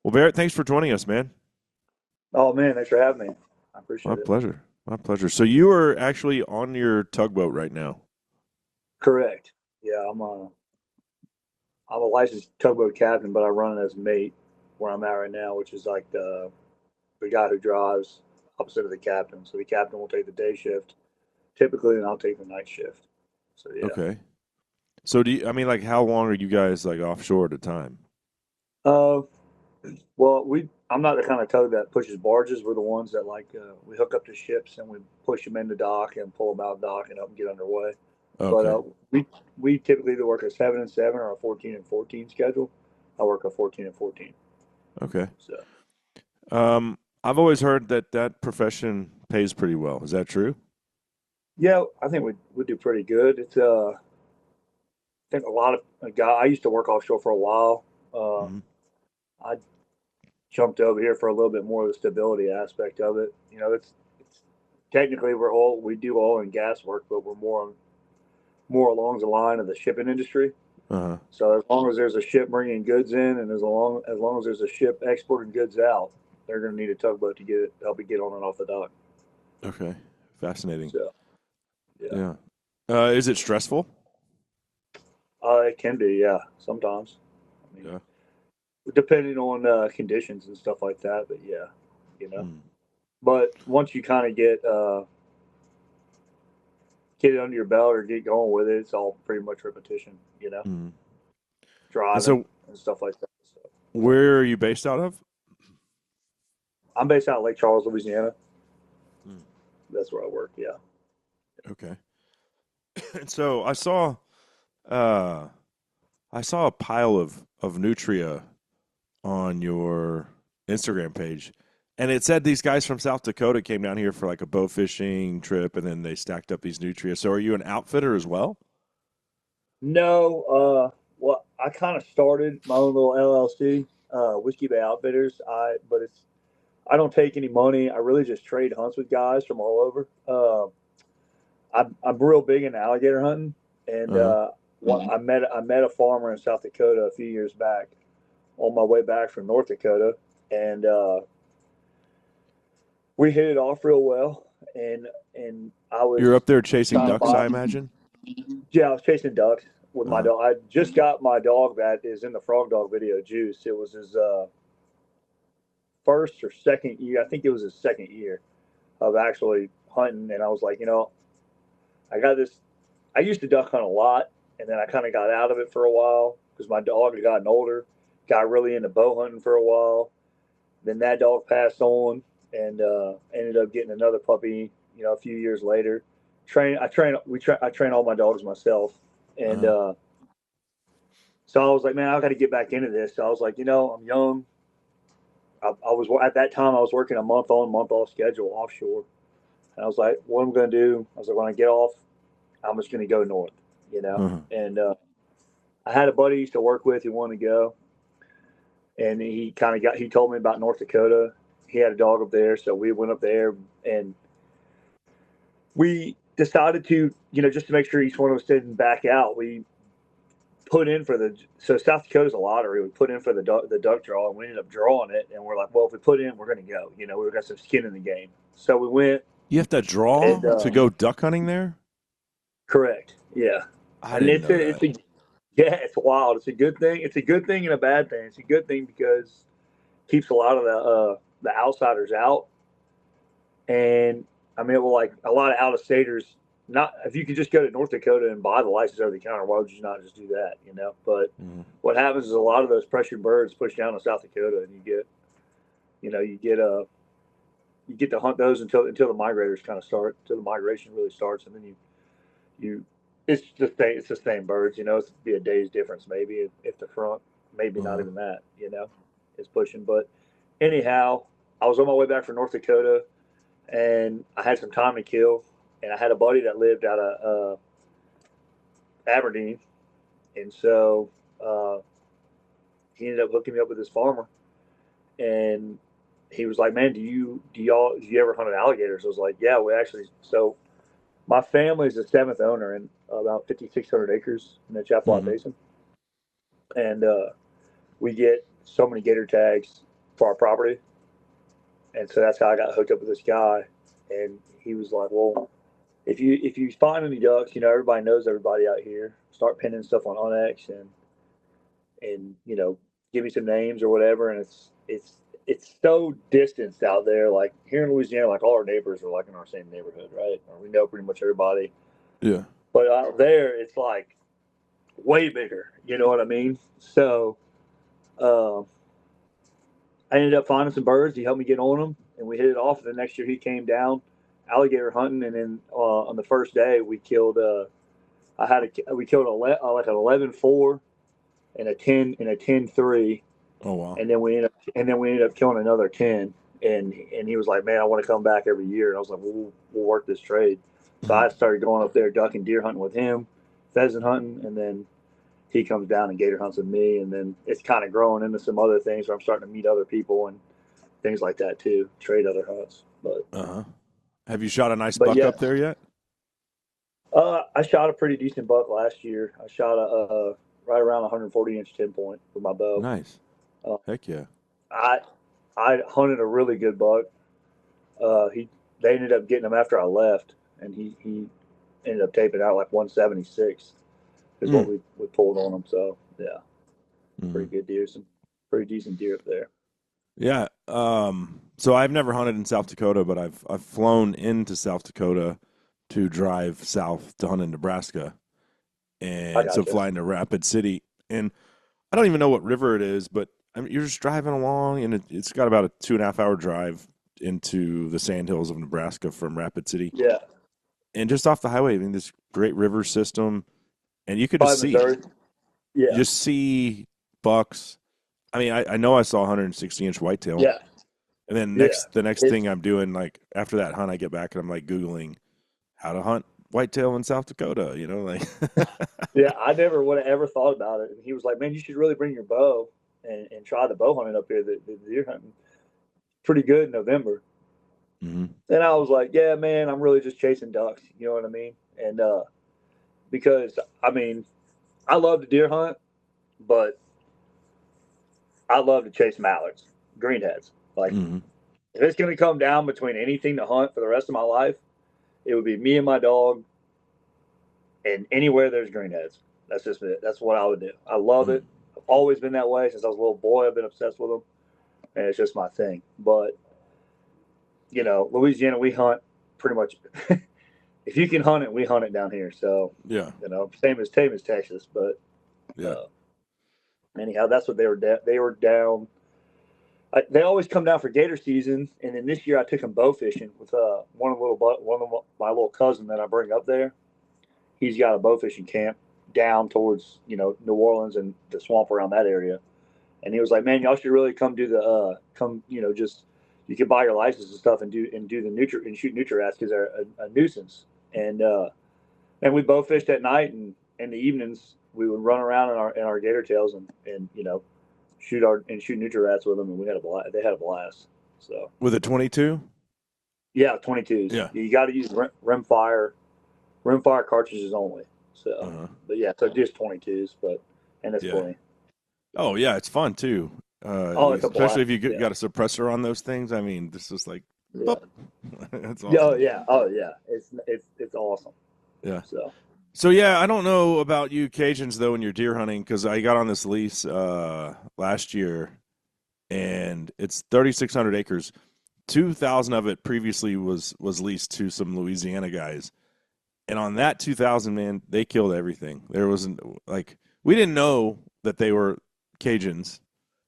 Well, Barrett, thanks for joining us, man. Oh man, thanks for having me. I My appreciate it. pleasure. My pleasure. So you are actually on your tugboat right now. Correct. Yeah, I'm a licensed tugboat captain, but I run it as a mate where I'm at right now, which is like the guy who drives opposite of the captain. So the captain will take the day shift typically, and I'll take the night shift. So yeah. Okay. So I mean, like, how long are you guys like offshore at a time? Uh, well, I'm not the kind of tug that pushes barges. We're the ones that we hook up to ships and we push them into dock and pull them out dock and help them get underway. But Okay. we typically either work a 7 and 7 or a 14 and 14 schedule. I work a 14 and 14. Okay. So I've always heard that that profession pays pretty well. Is that true? yeah, I think we do pretty good. I think a lot of guy. I used to work offshore for a while. Uh, Hmm. I jumped over here for a little bit more of the stability aspect of it. It's technically we do oil and gas work, but we're more along the line of the shipping industry. Uh-huh. So as long as there's a ship bringing goods in, and as long as there's a ship exporting goods out, they're going to need a tugboat to help it get on and off the dock. Okay. Fascinating. So yeah, Yeah. Is it stressful? it can be, yeah, sometimes. I mean, Yeah. depending on conditions and stuff like that, but yeah, you know. Mm. But once you kind of get it under your belt or get going with it, it's all pretty much repetition, Mm. And driving so, and stuff like that. So where are you based out of? I'm based out of Lake Charles, Louisiana. Mm. That's where I work. Yeah. Okay. And so uh I saw a pile of nutria on your Instagram page, and it said these guys from South Dakota came down here for like a bow fishing trip, and then they stacked up these nutria. So, are you an outfitter as well? No, well, I kind of started my own little LLC, Whiskey Bay Outfitters. I don't take any money. I really just trade hunts with guys from all over. I'm real big into alligator hunting, and Uh huh. I met a farmer in South Dakota a few years back on my way back from North Dakota, and we hit it off real well. And I You're was up there chasing kind of ducks, I by, imagine. yeah, I was chasing ducks with Uh my huh. dog. I just got my dog that is in the Frog Dog video, Juice. It was his first or second year. I think it was his second year of actually hunting, and I was like, I got this. I used to duck hunt a lot, and then I kind of got out of it for a while because my dog had gotten older. Got really into bow hunting for a while. Then that dog passed on, and ended up getting another puppy. A few years later. I train all my dogs myself, Uh and huh. so I was like, man, I got to get back into this. So I was like, I'm young. I was at that time I was working a month on, month off schedule offshore, and I was like, what am I going to do? I was like, when I get off, I'm just going to go north, Uh-huh. And I had a buddy I used to work with who wanted to go, and he told me about North Dakota. He had a dog up there, so we went up there, and we decided to, just to make sure each one of us didn't back out. We put in for South Dakota's a lottery. We put in for the duck draw, and we ended up drawing it. And we're like, well, if we put in, we're going to go. We've got some skin in the game. So we went, You have to draw and to go duck hunting there. correct, yeah. I And didn't know it's that. a yeah, it's wild. It's a good thing. It's a good thing and a bad thing. It's a good thing because it keeps a lot of the outsiders out. And I mean, well, like a lot of out of staters. Not if you could just go to North Dakota and buy the license over the counter, why would you not just do that? But Mhm. what happens is a lot of those pressured birds push down to South Dakota, and you know, you get you get to hunt those until the migrators kind of start, until the migration really starts, and then you it's the same birds. It's be a day's difference maybe if the front, maybe not Uh-huh. even that. Is pushing. But anyhow, I was on my way back from North Dakota, and I had some time to kill, and I had a buddy that lived out of Aberdeen, and so uh, he ended up hooking me up with this farmer, and he was like, "Man, do you ever hunt alligators?" I was like, "Yeah, we actually." So my family is the seventh owner in about 5,600 acres in the Chapala Hmm. Basin, and we get so many gator tags. for our property. And so that's how I got hooked up with this guy. And he was like, well, if you find any ducks, everybody knows everybody out here. Start pinning stuff on Onyx and give me some names or whatever. And it's so distanced out there. Like here in Louisiana, like all our neighbors are like in our same neighborhood, right? Or we know pretty much everybody. Yeah. But out there, it's like way bigger. You know what I mean? So uh, I ended up finding some birds. He helped me get on them, and we hit it off. And the next year, he came down alligator hunting, and then on the first day, we killed. We killed like an 11.4 and a 10.3, Oh wow. and then we ended up killing another 10. And he was like, "Man, I want to come back every year." And I was like, "We'll work this trade." So Mhm. I started going up there duck and deer hunting with him, pheasant hunting, and then he comes down and gator hunts with me, and then it's kind of growing into some other things where I'm starting to meet other people and things like that too, trade other hunts. But Uh-huh. Have you shot a nice but buck yeah, up there yet? I shot a pretty decent buck last year. I shot a right around 140-inch 10 point with my bow. Nice. Uh, Heck yeah. I I hunted a really good buck. He They ended up getting him after I left, and he ended up taping out like 176 is what Mm. we pulled on him. So yeah, Hmm. pretty good deer, some pretty decent deer up there. Yeah. So I've never hunted in South Dakota, but I've flown into South Dakota to drive south to hunt in Nebraska. I And so gotcha. flying to Rapid City. And I don't even know what river it is, but I mean, you're just driving along, and it's got about a 2.5 hour drive into the sandhills of Nebraska from Rapid City. Yeah, And just off the highway, I mean, this great river system, and you could just probably see it. Missouri. You Yeah, just see bucks. I mean, I know I saw 160-inch whitetail, yeah, and then yeah. the next It's thing I'm doing, like after that hunt, I get back and I'm like Googling how to hunt whitetail in South Dakota. Like Yeah, I never would have ever thought about it. And he was like, "Man, you should really bring your bow and try the bow hunting up here. The deer hunting pretty good in November." Mhm. And I was like, "Yeah, man, I'm really just chasing ducks. You know what I mean?" And because I mean, I love to deer hunt, but I love to chase mallards, greenheads. Like Mhm. if it's going to come down between anything to hunt for the rest of my life, it would be me and my dog, and anywhere there's greenheads. That's just it. That's what I would do. I love Mhm. it. I've always been that way since I was a little boy. I've been obsessed with them, and it's just my thing. But Louisiana, we hunt pretty much. If you can hunt it, we hunt it down here. So Yeah. same as Texas. But Yeah. uh, anyhow, that's what they were. They were down. They always come down for gator season, and then this year I took them bow fishing with one of my little cousin that I bring up there. He's got a bow fishing camp down towards New Orleans and the swamp around that area. And he was like, "Man, y'all should really come do the come just you can buy your license and stuff and do the shoot nutria rats because they're a nuisance." And we bow fished at night, and in the evenings we would run around in our gator tails and shoot nutria rats with them, and we had a blast. They had a blast. So With a 22? yeah, 22s. Yeah. You got to use rimfire cartridges only. So, Uh-huh. but yeah, so just 22s, but and it's Yeah. plenty. Oh, yeah, it's fun too. Oh, it's a Especially blast. if you Yeah, got a suppressor on those things. I mean, this is like, yeah, boop. That's yeah. Oh awesome. yeah, oh yeah. It's awesome. Yeah. So So yeah, I don't know about you Cajuns though when you're deer hunting because I got on this lease last year and it's 3,600 acres. 2,000 of it previously was leased to some Louisiana guys, and on that 2,000, man, they killed everything. There wasn't like we didn't know that they were Cajuns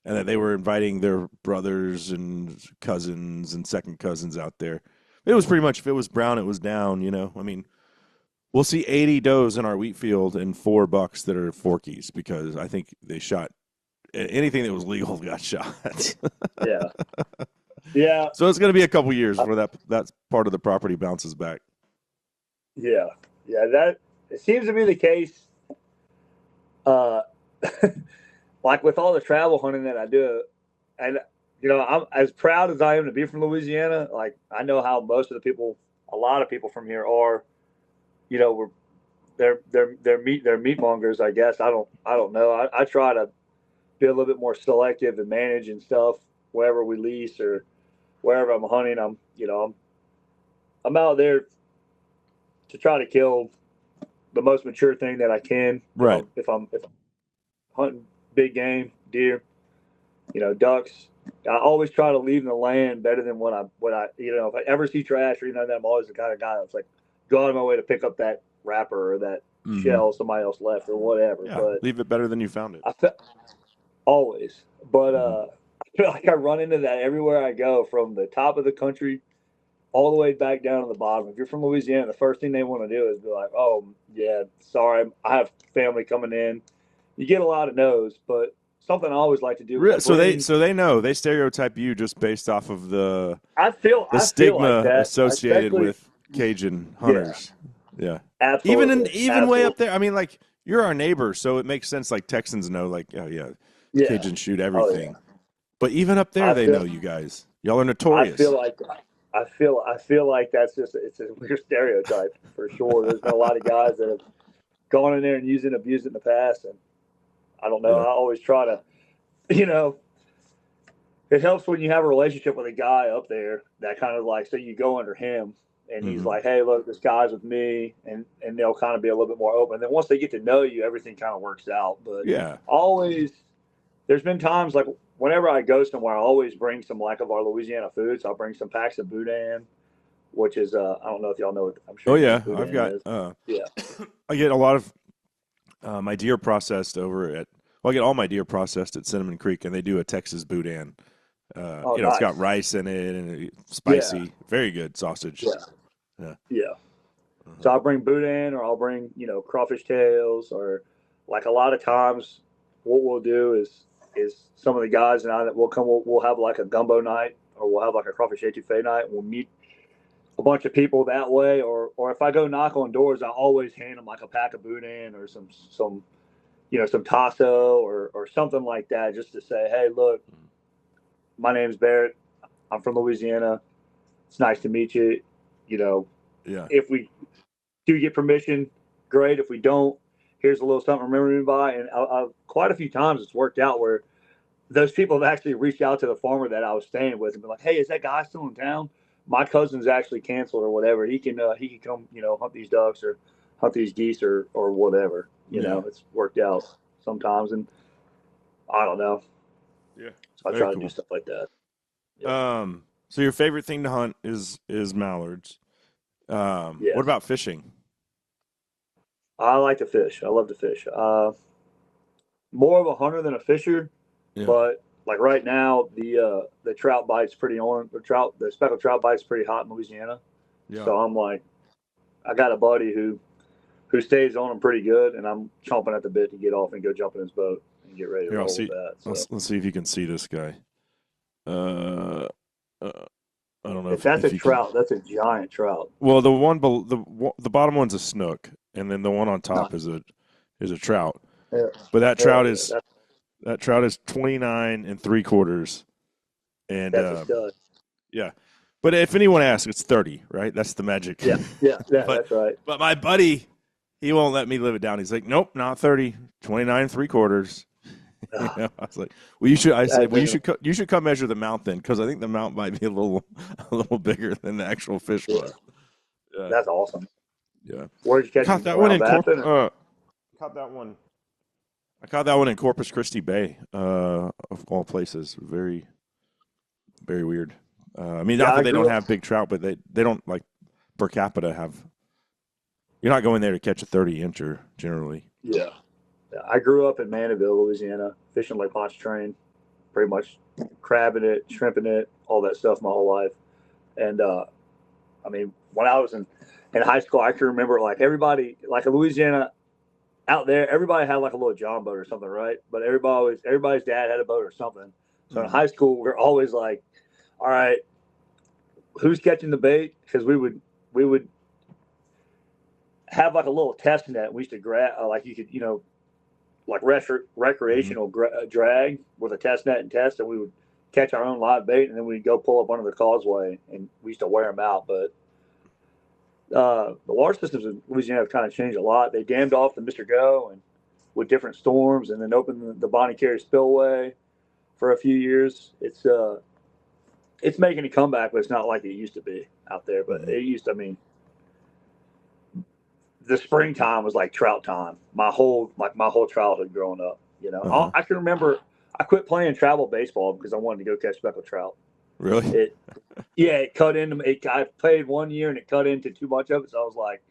and that they were inviting their brothers and cousins and second cousins out there. It was pretty much if it was brown, it was down. I mean, we'll see 80 does in our wheat field and 4 bucks that are forkies because I think they shot anything that was legal got shot. yeah, yeah, So it's going to be a couple years before that part of the property bounces back. yeah, yeah. That it seems to be the case. Uh, like with all the travel hunting that I do, and I'm as proud as I am to be from Louisiana. Like I know how most of a lot of people from here are. We're they're meat mongers. I guess I don't know. I try to be a little bit more selective and manage and stuff. wherever we lease or wherever I'm hunting, I'm out there to try to kill the most mature thing that I can. Right. If I'm hunting big game, deer, ducks, I always try to leave the land better than what I if I ever see trash or anything like that, I'm always the kind of guy that's like go out of my way to pick up that wrapper or that Mm-hmm. shell somebody else left or whatever. Yeah, But leave it better than you found it. I feel always, but Mm-hmm. I feel like I run into that everywhere I go, from the top of the country all the way back down to the bottom. If you're from Louisiana, the first thing they want to do is be like, "Oh, yeah, sorry, I have family coming in." You get a lot of no's, but something I always like to do is I So bring. they know, they stereotype you just based off of the I feel like stigma that, associated especially. with Cajun Yeah, hunters. Yeah. absolutely, Even way up absolutely. there. I mean, like, you're our neighbor, so it makes sense. Like, Texans know, like, oh yeah, Yeah. Cajuns shoot Oh yeah. everything. But even up there, I they feel. know you guys. Y'all are I feel notorious. like. I feel like that's it's a weird stereotype for sure. There's been a lot of guys that have gone in there and abused it in the past, and I don't know. Yeah. I always try to, you know, it helps when you have a relationship with a guy up there that kind of like, so you go under him and he's Mm-hmm. like, hey, look, this guy's with me, and they'll kind of be a little bit more open. And then once they get to know you, everything kind of works out. But Yeah. always, there's been times like whenever I go somewhere, I always bring some like of our Louisiana foods. I'll bring some packs of boudin, which is I don't know if y'all know what, I'm sure Oh you know what yeah. I've boudin got. is. Yeah. I get a lot of my deer processed over at. Well, I get all my deer processed at Cinnamon Creek, and they do a Texas boudin. Oh, It's got nice. rice in it and Yeah. spicy, very good sausage. Yeah. Yeah. Yeah. Uh-huh. So I'll bring boudin, or I'll bring, crawfish tails, or like a lot of times what we'll do is some of the guys and I that will come, we'll have like a gumbo night, or we'll have like a crawfish etouffee night. We'll meet a bunch of people that way, or if I go knock on doors, I always hand them like a pack of boudin or some tasso or something like that, just to say, hey, look, my name's Barret. I'm from Louisiana. It's nice to meet you. You know, Yeah. if we do get permission, great. If we don't, here's a little something to remember me by. And quite a few times it's worked out where those people have actually reached out to the farmer that I was staying with and been like, hey, is that guy still in town? My cousin's actually canceled or whatever. He can come, hunt these ducks or hunt these geese or whatever. Yeah. It's worked out sometimes, and I don't know. Yeah. So I Very try to do cool. stuff like that. Yeah. So your favorite thing to hunt is mallards. What Yes. about fishing? I like to fish. I love to fish. More of a hunter than a fisher, Yeah. but like right now, the trout bite's pretty on. The speckled trout bite's pretty hot in Louisiana. Yeah. So I'm like, I got a buddy who stays on them pretty good, and I'm chomping at the bit to get off and go jump in his boat and get ready to Here, I'll roll with see. that. So Let's see if you can see this guy. Uh, uh I don't know if that's if a you can. trout, that's a giant trout. Well, the bottom one's a snook, and then the one on top Nice. is a trout. Yeah. But Hell yeah. that trout is 29 and 3/4, and That's a stud. yeah. But if anyone asks, it's 30, right? That's the magic. Yeah. Yeah. Yeah. but That's right. but my buddy, he won't let me live it down. He's like, nope, not 30, 29 3/4. I was like, well, you should. I said, well, you should come measure the mount then, because I think the mount might be a little bigger than the actual fish Yeah. was. Yeah, That's awesome. yeah. Where'd you catch Caught him? that one Around in Baffin? caught that one. I caught that one in Corpus Christi Bay, of all places. Very, very weird. I mean, Yeah, not that I they don't grew up. have big trout, but they don't like per capita have. You're not going there to catch a 30-incher generally. Yeah. Yeah. I grew up in Mandeville, Louisiana, fishing Lake Pontchartrain, pretty much crabbing it, shrimping it, all that stuff my whole life. And I mean, when I was in high school, I can remember like everybody, like in Louisiana out there, everybody had like a little John boat or something, right? But everybody's dad had a boat or something. So in Mm-hmm. high school, we're always like, all right, who's catching the bait? Because we would have like a little test net. We used to grab like you could, like Mm-hmm. recreational drag with a test net and test, and we would catch our own live bait, and then we'd go pull up under the causeway, and we used to wear them out. But the water systems in Louisiana have kind of changed a lot. They dammed off the Mr. Go and with different storms, and then opened the Bonnie Carey spillway for a few years. It's making a comeback, but it's not like it used to be out there. But Mm-hmm. it used to, I mean, the springtime was like trout time. My whole childhood growing up. Uh-huh. I can remember I quit playing travel baseball because I wanted to go catch speckled trout. Really? It Yeah, it cut into it. I played 1 year and it cut into too much of it. So I was like,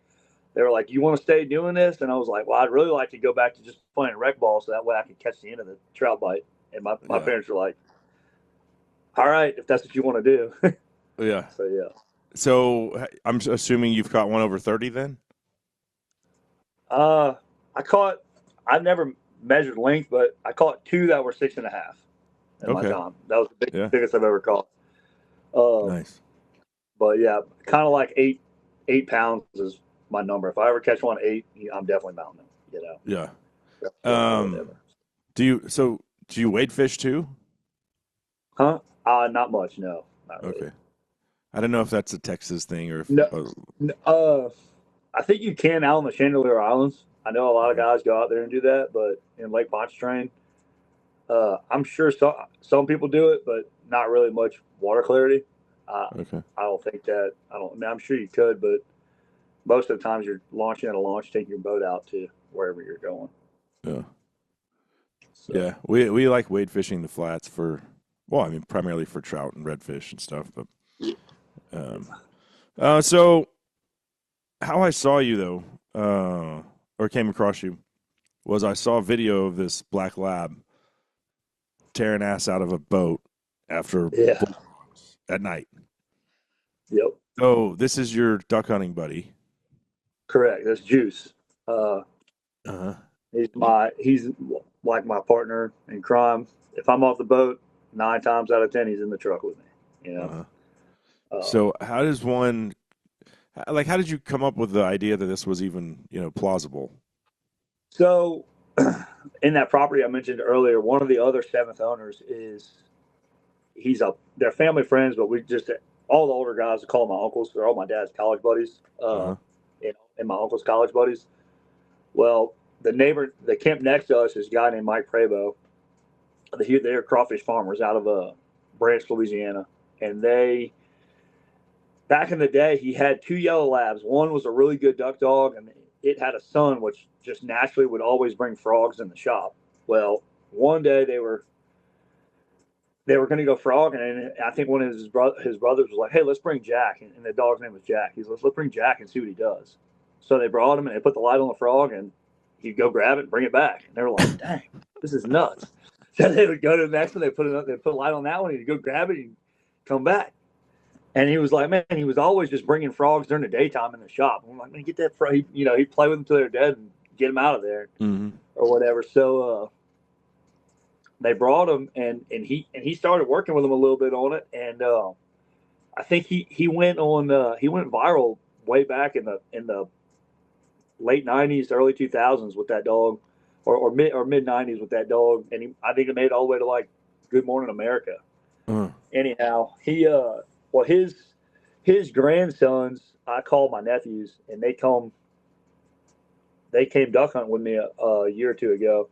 they were like, "You want to stay doing this?" And I was like, "Well, I'd really like to go back to just playing rec ball, so that way I could catch the end of the trout bite." And my Yeah. parents were like, "All right, if that's what you want to do." Yeah. So yeah. So I'm assuming you've caught one over 30 then? Uh, I caught. I've never measured length, but I caught two that were 6.5 in my Okay. time. That was the Yeah. biggest I've ever caught. Um, Nice. but yeah, kind of like 8 pounds is my number. If I ever catch one 8, I'm definitely mounting it. Yeah. Or Um, whatever. do you wade fish too? Huh? Not much. No, not really. Okay. I don't know if that's a Texas thing or if No. I think you can out on the Chandelier Islands. I know a lot of uh, guys go out there and do that, but in Lake Pontchartrain, I'm sure some people do it, but not really much water clarity. Uh, okay. I don't think that. I don't. I mean, I'm sure you could, but most of the times you're launching at a launch, taking your boat out to wherever you're going. Yeah. So Yeah. We like wade fishing the flats well, I mean primarily for trout and redfish and stuff, but um so how I saw you though, or came across you was I saw a video of this black lab tearing ass out of a boat after yeah, bullfrogs at night. yep, Oh, this is your duck hunting buddy. correct. That's Juice. Uh, Uh-huh. he's like my partner in crime. If I'm off the boat, 9 times out of 10, he's in the truck with me. You know. Uh-huh. Uh, So how did you come up with the idea that this was even, plausible? so, in that property I mentioned earlier, one of the other seventh owners is they're family friends, but we just all the older guys call them my uncles. They're all my dad's college buddies, Uh-huh. and my uncle's college buddies. Well, the camp next to us is a guy named Mike Prabo. They're crawfish farmers out of Branch, Louisiana, and back in the day, he had two yellow labs. One was a really good duck dog, and it had a son, which just naturally would always bring frogs in the shop. Well, one day they were going to go frogging, and I think one of his brothers was like, "Hey, let's bring Jack," and the dog's name was Jack. He's like, "Let's bring Jack and see what he does." So they brought him, and they put the light on the frog, and he'd go grab it and bring it back. And they were like, "Dang, this is nuts." So they would go to the next one, they put a light on that one, and he'd go grab it and come back. And he was like, man, he was always just bringing frogs during the daytime in the shop. And I'm like, man, get that frog. He'd play with them till they're dead and get them out of there Mm-hmm. or whatever. So they brought him, and he started working with them a little bit on it. And I think he went viral way back in the late '90s, early 2000s with that dog, or mid '90s with that dog. And I think it made it all the way to like Good Morning America. Uh-huh. Anyhow, well his grandsons, I call my nephews, and they came duck hunting with me a year or two ago,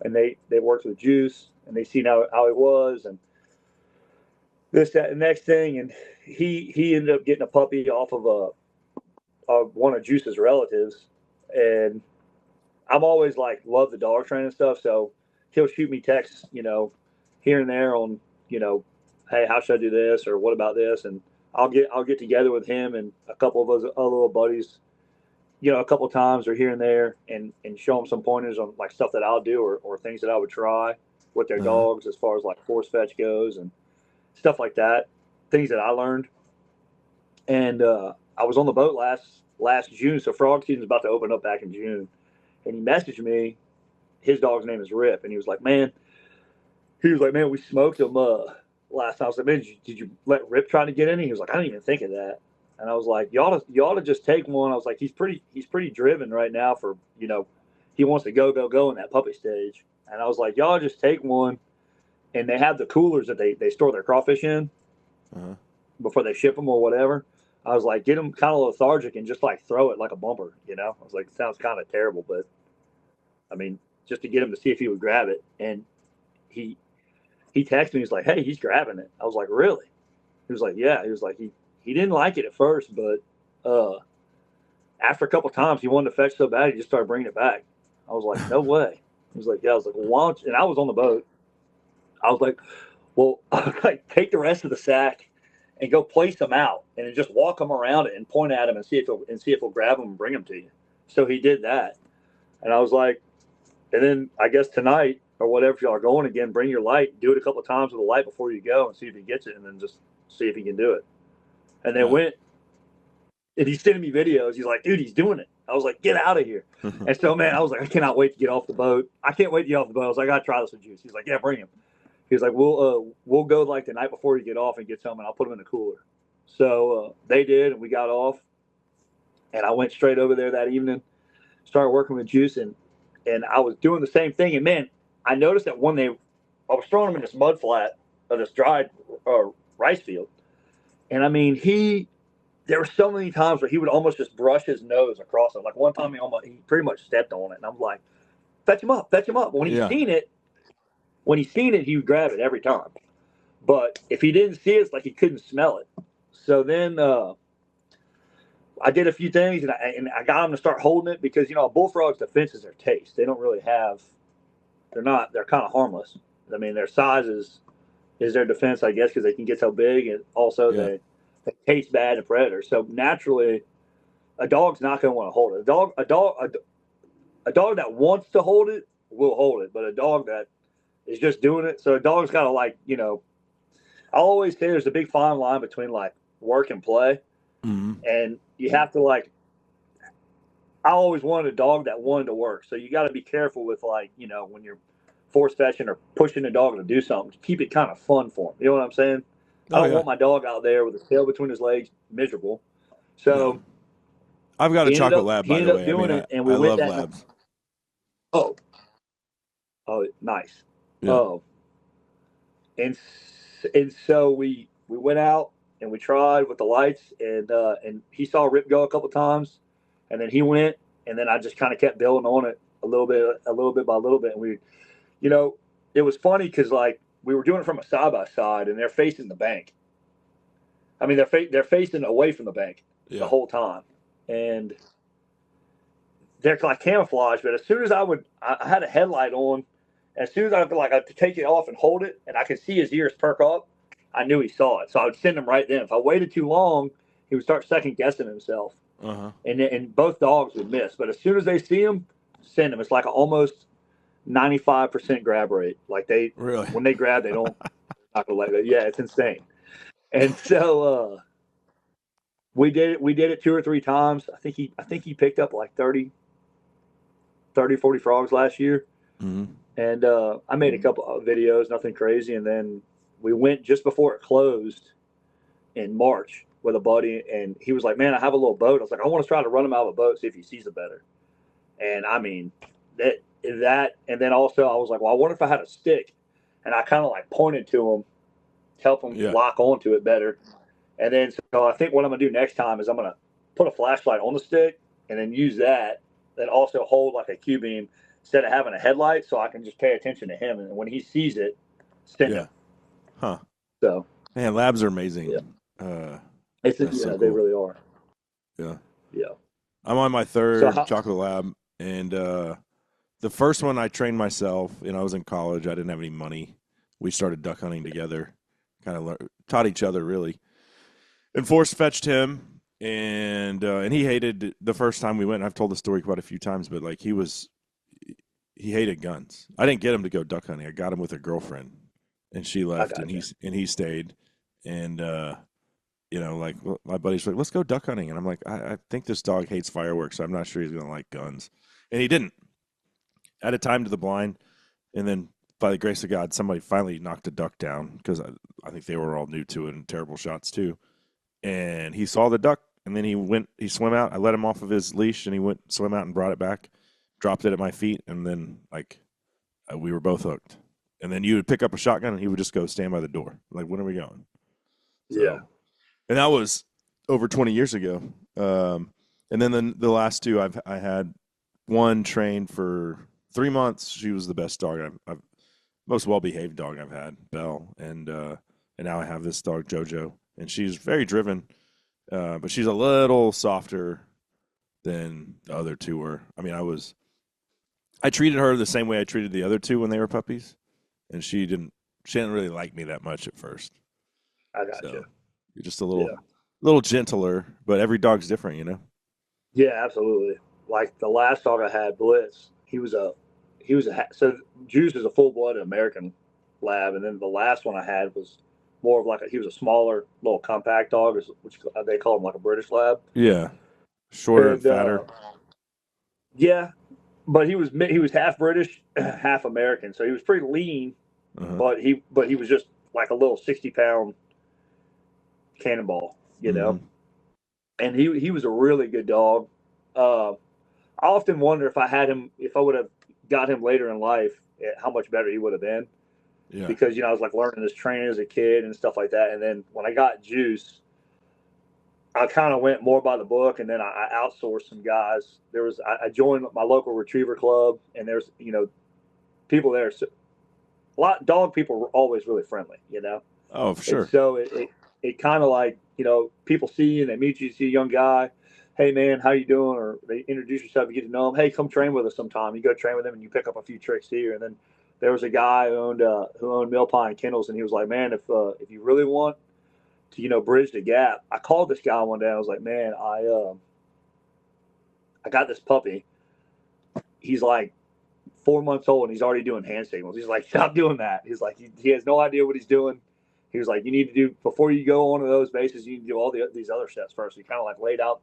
and they worked with Juice, and they seen how he was, and this that the next thing, and he ended up getting a puppy off of one of Juice's relatives, and I'm always like love the dog training stuff, so he'll shoot me texts, here and there on, hey, how should I do this, or what about this, and I'll get together with him and a couple of other little buddies, a couple of times or here and there, and show them some pointers on like stuff that I'll do or things that I would try with their Uh-huh. dogs as far as like force fetch goes and stuff like that, things that I learned. And I was on the boat last June, so frog season's about to open up back in June, and he messaged me. His dog's name is Rip, and he was like, man, we smoked him last time. I was like, man, did you let Rip try to get in? He was like, I didn't even think of that. And I was like, you ought to just take one. I was like, he's pretty driven right now for, he wants to go in that puppy stage. And I was like, y'all just take one. And they have the coolers that they store their crawfish in Uh-huh. before they ship them or whatever. I was like, get them kind of lethargic and just like throw it like a bumper, I was like, it sounds kind of terrible, but I mean, just to get him to see if he would grab it. And he he texted me. He's like, "Hey, he's grabbing it." I was like, "Really?" He was like, "Yeah." He was like, he didn't like it at first, but after a couple times, he wanted to fetch so bad, he just started bringing it back. I was like, "No way." He was like, "Yeah." I was like, "Well, why don't you?" And I was on the boat. I was like, "Well, like, take the rest of the sack and go place them out, and then just walk them around it and point at them and see if he'll grab them and bring them to you." So he did that, and I was like, and then I guess tonight or whatever, if y'all are going again, bring your light, do it a couple of times with the light before you go, and see if he gets it, and then just see if he can do it. And they Yeah. went, and he's sending me videos. He's like, "Dude, he's doing it." I was like, "Get out of here!" And so, man, I was like, "I cannot wait to get off the boat. I can't wait to get off the boat." I was like, "I gotta try this with Juice." He's like, "Yeah, bring him." He's like, we'll go like the night before you get off and get some, and I'll put them in the cooler." So they did, and we got off, and I went straight over there that evening, started working with Juice, and I was doing the same thing. And man, I noticed that when I was throwing them in this mud flat of this dried rice field, and I mean, there were so many times where he would almost just brush his nose across it. Like one time, he pretty much stepped on it, and I'm like, "Fetch him up, fetch him up." But Yeah. when he's seen it, he would grab it every time. But if he didn't see it, it's like he couldn't smell it. So then I did a few things, and I got him to start holding it because bullfrogs' defense is their taste. They don't really have. They're kind of harmless. I mean, their size is their defense, I guess, because they can get so big, and also Yeah. they taste bad to predators. So naturally, a dog's not going to want to hold it. A dog that wants to hold it will hold it, but a dog that is just doing it. So a dog's got to I always say there's a big fine line between like work and play, and you have to like. I always wanted a dog that wanted to work, so you got to be careful with when you're force fetching or pushing a dog to do something to keep it kind of fun for him. You know what I'm saying? I Oh don't yeah. want my dog out there with his tail between his legs, miserable. No. So I've got a chocolate lab, he by ended the up way. I doing mean, it, and we I went love that night. labs. Oh, oh, nice. Yeah. Oh, and so we went out and we tried with the lights, and he saw Rip go a couple times, and then he went, and then I just kind of kept building on it a little bit by a little bit, and you know, it was funny because like we were doing it from a side by side, and they're facing the bank. I mean, they're facing away from the bank the Yeah. whole time, and they're like camouflage. But as soon as I had a headlight on. As soon as I'd take it off and hold it, and I could see his ears perk up, I knew he saw it. So I would send him right then. If I waited too long, he would start second guessing himself, Uh-huh. and both dogs would miss. But as soon as they see him, send him. It's like almost 95% grab rate. Like Really? when they grab, they don't not gonna let it. Yeah, it's insane. And so we did it. We did it 2 or 3 times. I think he picked up like 40 frogs last year. Mm-hmm. And I made a couple of videos, nothing crazy. And then we went just before it closed in March with a buddy, and he was like, "Man, I have a little boat." I was like, "I want to try to run him out of a boat, see if he sees it better." And I mean, and then also I was like, "Well, I wonder if I had a stick," and I kind of like pointed to him, help him Yeah. lock onto it better. And then so I think what I'm gonna do next time is I'm gonna put a flashlight on the stick and then use that, and also hold like a Q beam instead of having a headlight, so I can just pay attention to him, and when he sees it, send him. Yeah. Huh. So Man, labs are amazing. yeah, That's so they cool. really are. Yeah. Yeah. I'm on my So third how? chocolate lab, and the first one I trained myself. I was in college. I didn't have any money. We started duck hunting together, kind of taught each other really, and force fetched him, and he hated the first time we went. And I've told the story quite a few times, but like he hated guns. I didn't get him to go duck hunting. I got him with a girlfriend, and she I left, got and you. he stayed, and like my buddy's like, let's go duck hunting, and I'm like, I think this dog hates fireworks, so I'm not sure he's gonna like guns, and he didn't. At a time to the blind, and then by the grace of God, somebody finally knocked a duck down because I think they were all new to it and terrible shots too. And he saw the duck, and then he swam out. I let him off of his leash, and he went swim out and brought it back, dropped it at my feet, and then we were both hooked. And then you would pick up a shotgun, and he would just go stand by the door. Like, when are we going? Yeah. So, and that was over 20 years ago. And then the last two, I had one trained for 3 months. She was the best dog most well behaved dog I've had, Belle, and now I have this dog Jojo, and she's very driven, but she's a little softer than the other two were. I mean, I treated her the same way I treated the other two when they were puppies, and she didn't really like me that much at first. I got So you. you're just a Yeah. little gentler, but every dog's different, you know. Yeah, absolutely. Like the last dog I had, Blitz, so Juice is a full blooded American lab, and then the last one I had was more of like he was a smaller, little compact dog, which they call him like a British lab. Yeah, shorter and And fatter. yeah, but he was half British, half American, so he was pretty lean, Uh-huh. but he was just like a little 60-pound cannonball, you know. Mm-hmm. And he was a really good dog. Uh, I often wonder if I would have got him later in life, how much better he would have been. Yeah. Because I was like learning this training as a kid and stuff like that. And then when I got Juice, I kind of went more by the book, and then I outsourced some guys. I joined my local retriever club, and there's people there. So, a lot dog people were always really friendly. Oh, for And sure. so it kind of like, people see you and they meet you, see a young guy. Hey man, how you doing? Or they introduce yourself, you get to know them. Hey, come train with us sometime. You go train with them and you pick up a few tricks here. And then there was a guy who owned Mill Pine Kennels, and he was like, man, if you really want to bridge the gap, I called this guy one day. I was like, man, I got this puppy. He's like 4 months old and he's already doing hand signals. He's like, stop doing that. He's like, he has no idea what he's doing. He was like, you need to do, before you go on to those bases, you need to do these other steps first. He kind of like laid out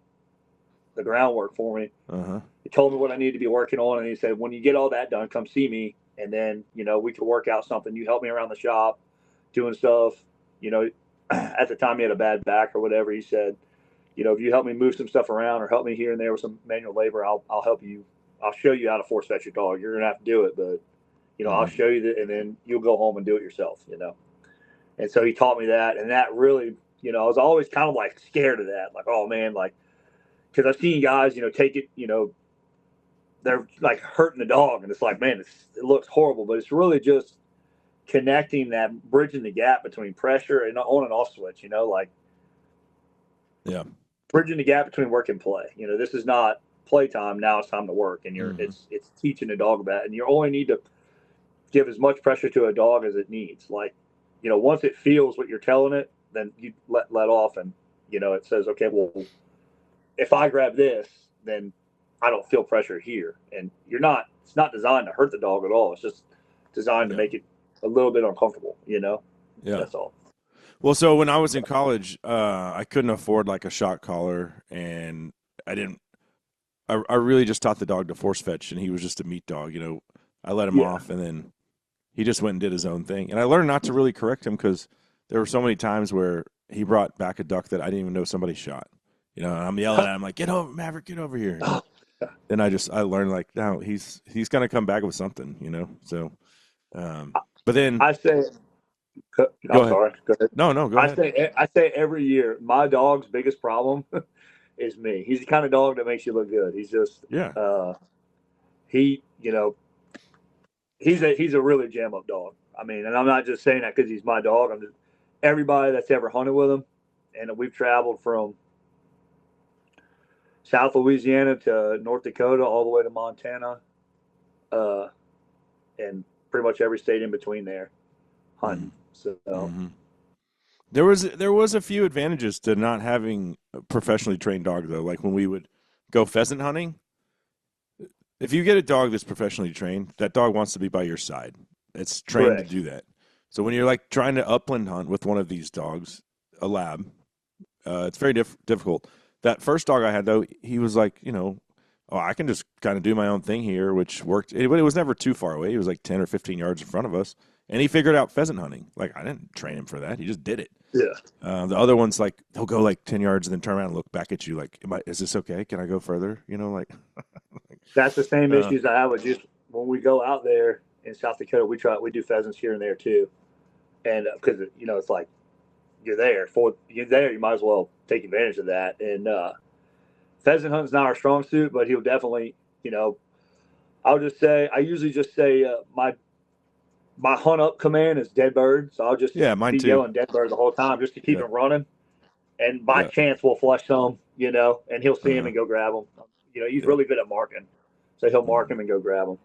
the groundwork for me. Uh-huh. He told me what I needed to be working on. And he said, when you get all that done, come see me. And then, we could work out something. You help me around the shop doing stuff. At the time he had a bad back or whatever. He said, if you help me move some stuff around or help me here and there with some manual labor, I'll help you. I'll show you how to force fetch your dog. You're going to have to do it, but I'll Mm-hmm. show you that, and then you'll go home and do it yourself. And so he taught me that, and that really, I was always kind of like scared of that, like, oh man, like, because I've seen guys, take it, they're like hurting the dog, and it's like, man, it looks horrible, but it's really just connecting that, bridging the gap between pressure and on and off switch, like Yeah. bridging the gap between work and play. This is not playtime. Now it's time to work, and Mm-hmm. it's teaching the dog about it, and you only need to give as much pressure to a dog as it needs. Like, once it feels what you're telling it, then you let off, and it says, okay, well, if I grab this, then I don't feel pressure here. And it's not designed to hurt the dog at all. It's just designed to Yeah. make it a little bit uncomfortable. Yeah. That's all. Well, so when I was in college, I couldn't afford like a shock collar, and I didn't. I really just taught the dog to force fetch, and he was just a meat dog. I let him Yeah. off, and then he just went and did his own thing. And I learned not to really correct him because there were so many times where he brought back a duck that I didn't even know somebody shot. And I'm yelling at him like, "Get over, Maverick! Get over here!" Then I learned like, no, he's gonna come back with something. So, but then I say, go I'm ahead. sorry. Go ahead. No, go I ahead. say, I say every year, my dog's biggest problem is me. He's the kind of dog that makes you look good. He's just, Yeah. he, he's a really jam up dog. I mean, and I'm not just saying that because he's my dog. I'm just everybody that's ever hunted with him, and we've traveled from South Louisiana to North Dakota, all the way to Montana, uh, and pretty much every state in between there Mm-hmm. hunting. So Mm-hmm. There was a few advantages to not having a professionally trained dog though. Like when we would go pheasant hunting, if you get a dog that's professionally trained, that dog wants to be by your side. It's trained to correct. do that. So when you're like trying to upland hunt with one of these dogs, a lab, it's very difficult. That first dog I had though, he was like, oh, I can just kind of do my own thing here, which worked. But it was never too far away. He was like 10 or 15 yards in front of us, and he figured out pheasant hunting. Like I didn't train him for that; he just did it. Yeah, The other one's like he'll go like 10 yards and then turn around and look back at you like, is this okay? Can I go further? Like, that's the same uh, issues I have with just when we go out there in South Dakota. We do pheasants here and there too, and because it's like you're there, you might as well take advantage of that. And pheasant hunting's not our strong suit, but he'll definitely, I'll just say, I usually just say my hunt up command is dead bird, so I'll just Yeah, mine be too. yelling dead bird the whole time just to keep Yeah, him running. And by yeah, chance, we'll flush some, and he'll see him uh, and go grab him. He's yeah, really good at marking, so he'll mark mhm, him and go grab him.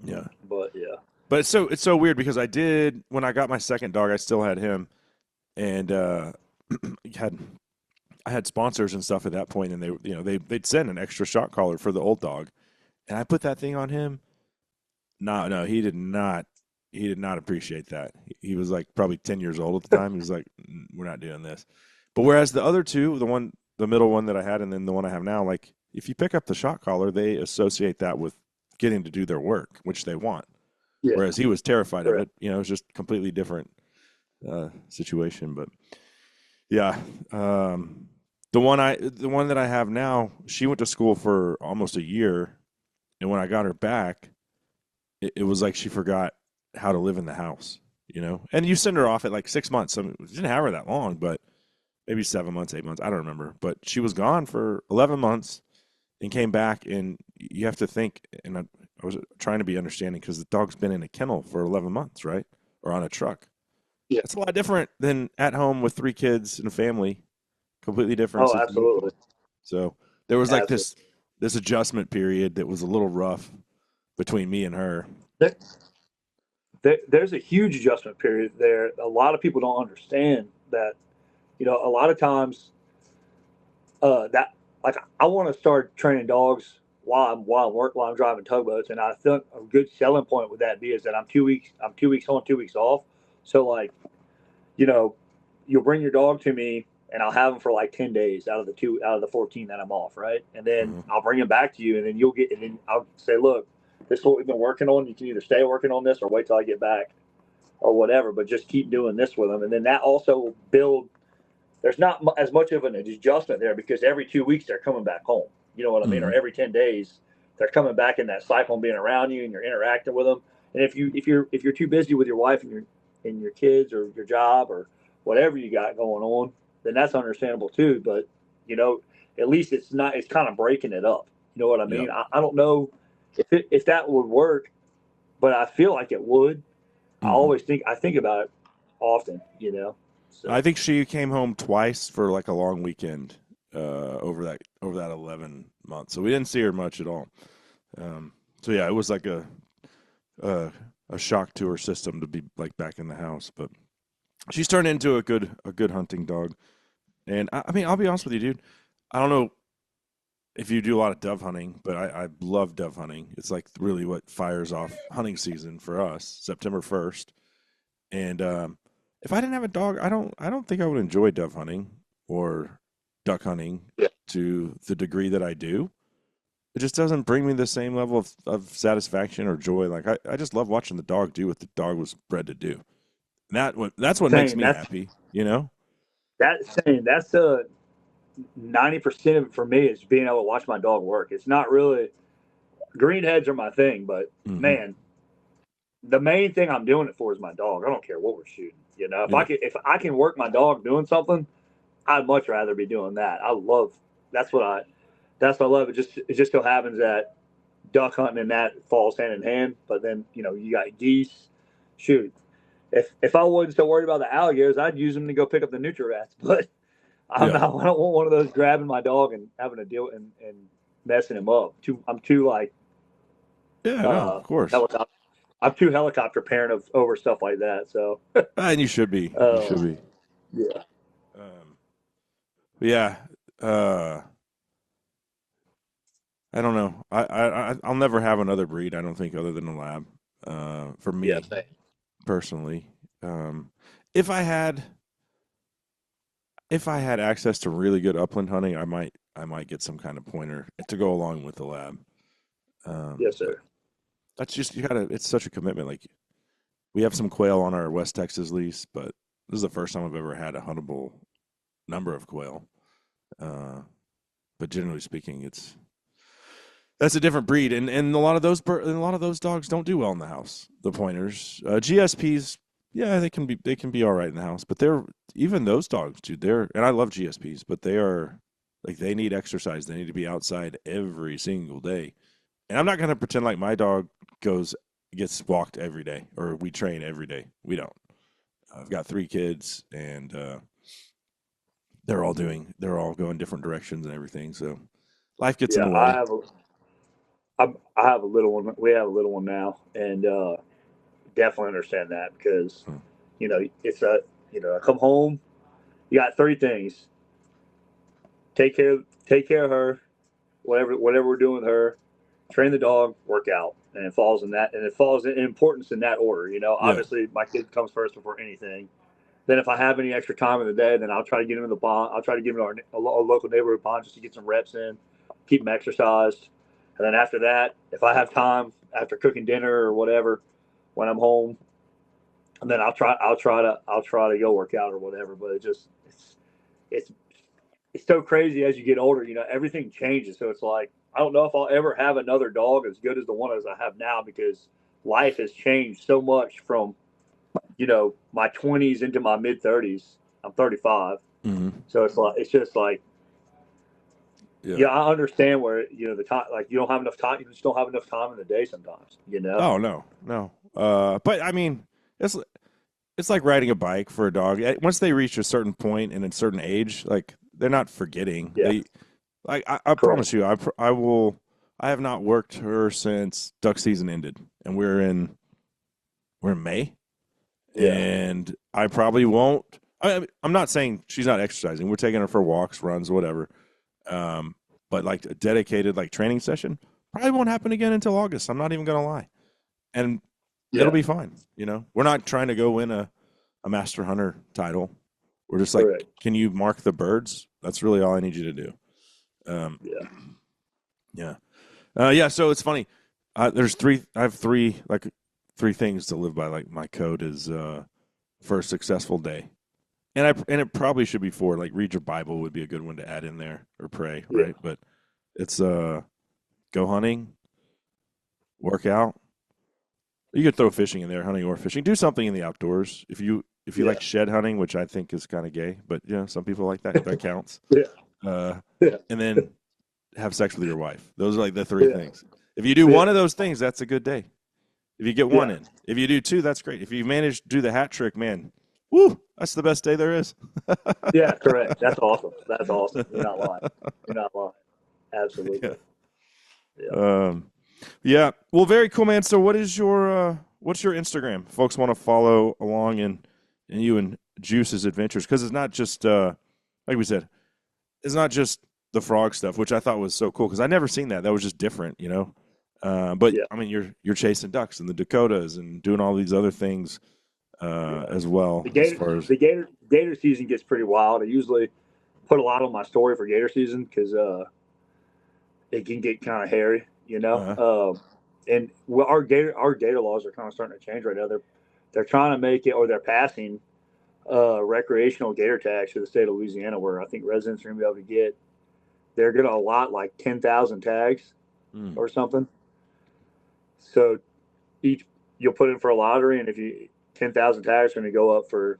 yeah. But yeah, But it's so weird because I did when I got my second dog, I still had him, and had I had sponsors and stuff at that point, and they'd send an extra shot collar for the old dog, and I put that thing on him. No, no, he did not. He did not appreciate that. He was like probably 10 years old at the time. He was like, We're not doing this." But whereas the other two, the middle one that I had, and then the one I have now, like if you pick up the shot collar, they associate that with getting to do their work, which they want. yeah, Whereas he was terrified of correct. it. It was just completely different situation. But yeah, um, the one that I have now, she went to school for almost a year, and when I got her back, it was like she forgot how to live in the house. And you send her off at like 6 months. I mean, we didn't have her that long, but maybe 7 months, 8 months. I don't remember. But she was gone for 11 months and came back. And you have to think, and I was trying to be understanding because the dog's been in a kennel for 11 months, right? Or on a truck. Yeah. That's a lot different than at home with 3 kids and a family. Completely different Oh, situation. absolutely, So there was like absolutely. this adjustment period that was a little rough between me and her. There, there's a huge adjustment period there. A lot of people don't understand that. A lot of times that like I want to start training dogs while I'm driving tugboats, and I think a good selling point with that be is that I'm 2 weeks on, 2 weeks off. So like you know you'll bring your dog to me, and I'll have him for like 10 days out of the 14 that I'm off, right? And then Mhm. I'll bring him back to you, and then I'll say, look, this is what we've been working on. You can either stay working on this or wait till I get back or whatever, but just keep doing this with them, and then that also will build. There's not as much of an adjustment there because every 2 weeks they're coming back home. You know what I mean? Or Mhm. every 10 days they're coming back in that cycle and being around you and you're interacting with them. And if you're too busy with your wife and your kids or your job or whatever you got going on, then that's understandable too. But you know, at least it's not. It's kind of breaking it up. You know what I Yep. mean? I don't know if that would work, but I feel like it would. Mhm. I think about it often. I So think she came home twice for like a long weekend over that 11 months. So we didn't see her much at all. Um, so yeah, it was like a a shock to her system to be like back in the house. But she's turned into a good hunting dog. And I mean, I'll be honest with you, dude. I don't know if you do a lot of dove hunting, but I love dove hunting. It's like really what fires off hunting season for us, September 1st. And if I didn't have a dog, I don't think I would enjoy dove hunting or duck hunting yeah. to the degree that I do. It just doesn't bring me the same level of satisfaction or joy. Like I just love watching the dog do what the dog was bred to do. And that's what makes Saying me happy. that's a 90% of it for me is being able to watch my dog work. It's not really greenheads are my thing, but Hmm. man, the main thing I'm doing it for is my dog. I don't care what we're shooting. Yeah. If I can work my dog doing something, I'd much rather be doing that. That's what I that's what I love. It just so happens that duck hunting and that falls hand in hand. But then you got geese. Shoot, if I wasn't so worried about the alligators, I'd use them to go pick up the nutria rats. But I'm Yeah. not. I don't want one of those grabbing my dog and having to deal and messing him up. I'm too like Yeah. No. uh Of course. helicopter. I'm too helicopter parent over stuff like that. So And you should be. You uh, should be. yeah, Um, yeah. Uh, I don't know. I'll never have another breed. I don't think other than a lab. For yeah, me same. personally, um, if I had if I had access to really good upland hunting, I might get some kind of pointer to go along with the lab. Yes, But sir. that's just you gotta. It's such a commitment. Like we have some quail on our West Texas lease, but this is the first time I've ever had a huntable number of quail. Uh, but generally speaking, that's a different breed, and a lot of those dogs don't do well in the house. The pointers, GSPs, yeah, they can be all right in the house, but they're even those dogs, dude. And I love GSPs, but they are like they need exercise. They need to be outside every single day. And I'm not gonna pretend like my dog goes gets walked every day, or we train every day. We don't. I've got 3 kids, and they're all going different directions and everything. So life gets in Yeah, the way. I have a little one. We have a little one now, and definitely understand that because Hmm. it's I come home, you got 3 things: take care of her, whatever we're doing with her, train the dog, work out, and it falls in that, and it falls in importance in that order. Yeah. Obviously my kid comes first before anything. Then if I have any extra time in the day, then I'll try to get him in the pond. I'll try to give him a local neighborhood pond just to get some reps in, keep him exercised. And then after that, if I have time after cooking dinner or whatever, when I'm home, and then I'll try to go work out or whatever. But it's it's so crazy as you get older. Everything changes. So it's like I don't know if I'll ever have another dog as good as the one as I have now because life has changed so much from my 20s into my mid 30s. I'm 35, Hmm. so it's just like Yeah. yeah, I understand where the time like you don't have enough time. You just don't have enough time in the day sometimes. Oh no, no. But I mean, it's like riding a bike for a dog. Once they reach a certain point and a certain age, like they're not forgetting. Yeah, I correct. promise you, I will. I have not worked her since duck season ended, and we're in May, Yeah, and I probably won't. I'm not saying she's not exercising. We're taking her for walks, runs, whatever. Um, but like a dedicated like training session probably won't happen again until August. I'm not even gonna lie, and it'll yeah, be fine. We're not trying to go win a master hunter title. We're just like, correct. can you mark the birds? That's really all I need you to do. Um, Yeah, yeah, yeah. So it's funny. There's three. I have three things to live by. Like my code is for a successful day, and it probably should be 4. Like read your Bible would be a good one to add in there, or pray, yeah, right? But it's go hunting, work out. You could throw fishing in there, hunting or fishing. Do something in the outdoors. If you yeah, like shed hunting, which I think is kind of gay, but some people like that. That counts. yeah, Uh, yeah, and then have sex with your wife. Those are like the 3 yeah, things. If you do yeah, one of those things, that's a good day. If you get one yeah. in, if you do 2, that's great. If you manage to do the hat trick, man, woo, that's the best day there is. Yeah, correct. That's awesome. That's awesome. You're not lying. You're not lying. Yeah. Absolutely. Yeah. Um, yeah. Well, very cool, man. So, what's your Instagram? Folks want to follow along in you and Juice's adventures because it's not just like we said, it's not just the frog stuff, which I thought was so cool because I never seen that. That was just different. But Yeah. I mean, you're chasing ducks in the Dakotas and doing all these other things Yeah. as well The as gator far as the gator season gets pretty wild. I usually put a lot on my story for gator season because it can get kind of hairy, uh, and well, our gator laws are kind of starting to change right now. They're trying to make it, or they're passing recreational gator tags for the state of Louisiana, where I think residents are going to be able to get. They're going to allot like 10,000 tags mm, or something. So each you'll put in for a lottery, and if you 10,000 tags are going to go up for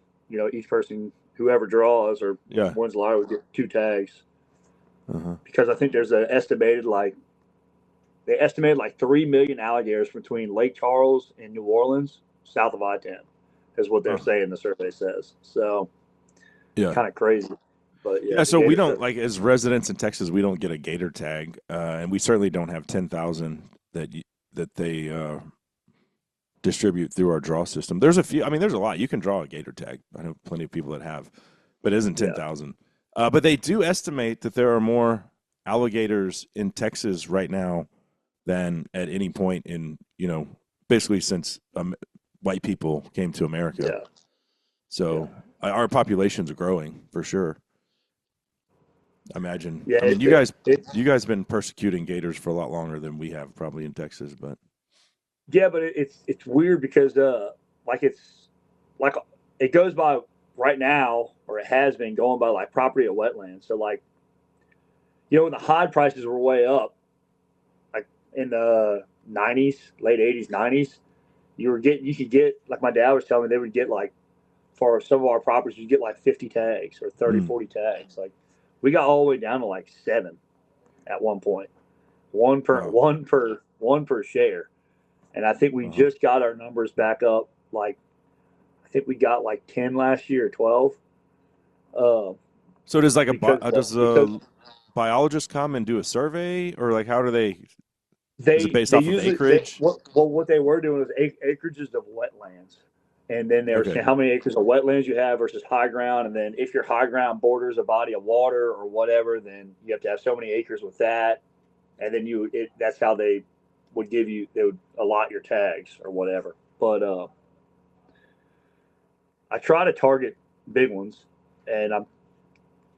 each person whoever draws or yeah, wins the lottery would get 2 tags uh-huh. because I think there's an estimated like they estimated like 3 million alligators between Lake Charles and New Orleans, south of I-10, is what they're Huh. saying. The survey says so. Yeah. Kind of crazy, but yeah, Yeah, the so we gator don't stuff. like as residents in Texas, we don't get a gator tag, and we certainly don't have 10,000 that they distribute through our draw system. There's a few. I mean, there's a lot. You can draw a gator tag. I know plenty of people that have, but it isn't Yeah, 10,000. But they do estimate that there are more alligators in Texas right now than at any point in basically since white people came to America. yeah, yeah, So our populations are growing for sure. I imagine. yeah. I mean, It's you guys been persecuting gators for a lot longer than we have probably in Texas, but yeah, but it's weird because like it's like it goes by right now, or it has been going by like property of wetlands. So like when the hide prices were way up, like in the '90s, late '80s, '90s, you could get like my dad was telling me they would get like for some of our properties you get like 50 tags or 30, mm, 40 tags. Like we got all the way down to like 7 at one point, one per wow. one per one per share. And I think we Uh-huh. just got our numbers back up. Like I think we got like 10 last year, 12. Uh, So does does because a biologist come and do a survey, or like how do they? Is it based they off of usually they acreage? what they were doing was acreages of wetlands, and then they were Okay. saying how many acres of wetlands you have versus high ground, and then if your high ground borders a body of water or whatever, then you have to have so many acres with that, and then that's how they would allot your tags or whatever. But I try to target big ones, and I'm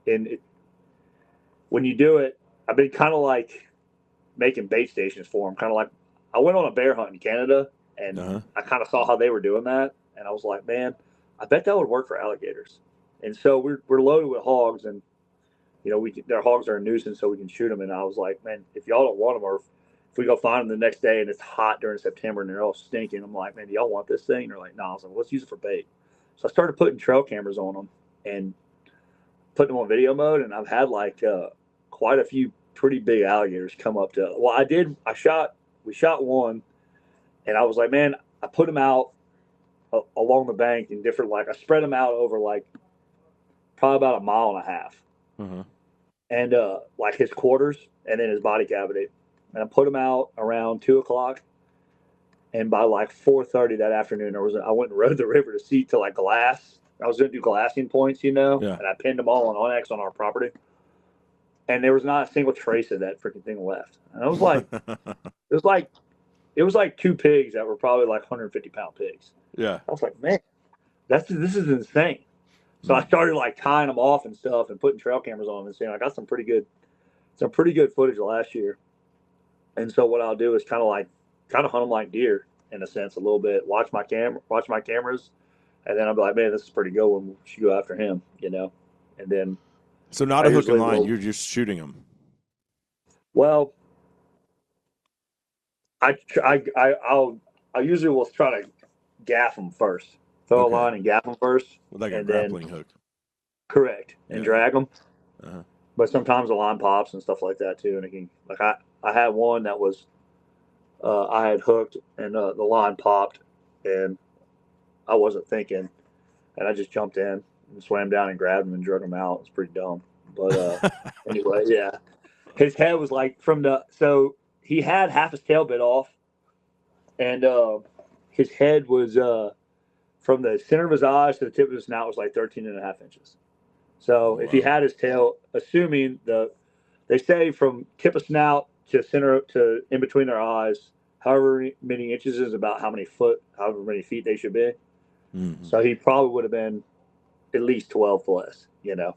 and it, when you do it, I've been kind of like making bait stations for them. Kind of like I went on a bear hunt in Canada, and Uh-huh. I kind of saw how they were doing that, and I was like, man, I bet that would work for alligators. And so we're loaded with hogs, and their hogs are a nuisance, so we can shoot them. And I was like, man, if y'all don't want them, or if we go find them the next day and it's hot during September and they're all stinking, I'm like, man, do y'all want this thing? And they're like, no. I was like, let's use it for bait. So I started putting trail cameras on them and putting them on video mode, and I've had like quite a few pretty big alligators come up to. Well, we shot one, and I was like, man, I put them out along the bank in different, like I spread them out over like probably about a mile and a half, Uh-huh. and like his quarters and then his body cavity, and I put him out around 2 o'clock. And by like 4:30 that afternoon, I went and rode the river to see to like glass. I was going to do glassing points, Yeah. and I pinned them all on Onyx on our property. And there was not a single trace of that freaking thing left. And I was like, it was like, it was like two pigs that were probably like 150-pound pigs. Yeah. I was like, man, this is insane. So I Mm. started like tying them off and stuff and putting trail cameras on them and saying I got some pretty good footage last year. And so what I'll do is kind of hunt them like deer in a sense a little bit. Watch my cameras, and then I'll be like, man, this is pretty good one. We should go after him. And then So not I a hook and usually line. will. You're just shooting them. Well, I usually will try to gaff them first, throw a Okay. line and gaff them first, With like a and then grappling hook. correct and Yeah. drag them. Uh-huh. But sometimes the line pops and stuff like that too. And it can like I had one that was I had hooked and the line popped and I wasn't thinking and I just jumped in and swam down and grabbed him and drug him out. It's pretty dumb, but anyway, yeah. His head was like so he had half his tail bit off, and his head was from the center of his eyes to the tip of his snout was like 13 and a half inches. Oh So if he wow. had his tail, assuming they say from tip of snout to center to in between their eyes, however many inches is about however many feet they should be. Mm-hmm. So he probably would have been at least 12 plus, Yeah.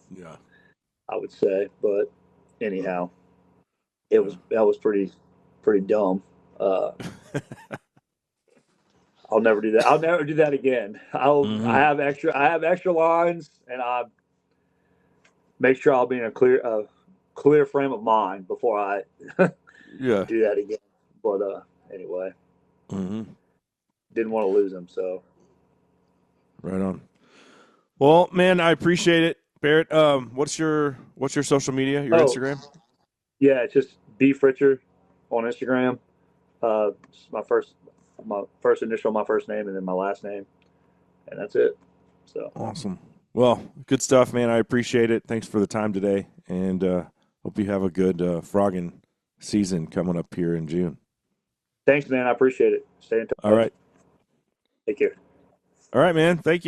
I would say. But Uh, anyhow, yeah. that was pretty dumb. Uh, I'll never do that. I'll never do that again. Mm-hmm. I have extra lines, and I make sure I'll be in a clear frame of mind before I Yeah. do that again. But anyway, Mm-hmm. didn't want to lose him. So Right on. Well, man, I appreciate it, Barrett. What's your social media? Your oh Instagram? yeah, it's just B Fritscher on Instagram. It's my first initial, my first name, and then my last name, and that's it. So Awesome. Well, good stuff, man. I appreciate it. Thanks for the time today, and hope you have a good frogging season coming up here in June. thanks, man. I appreciate it. Stay in All touch. right. Take care. All right, man. Thank you.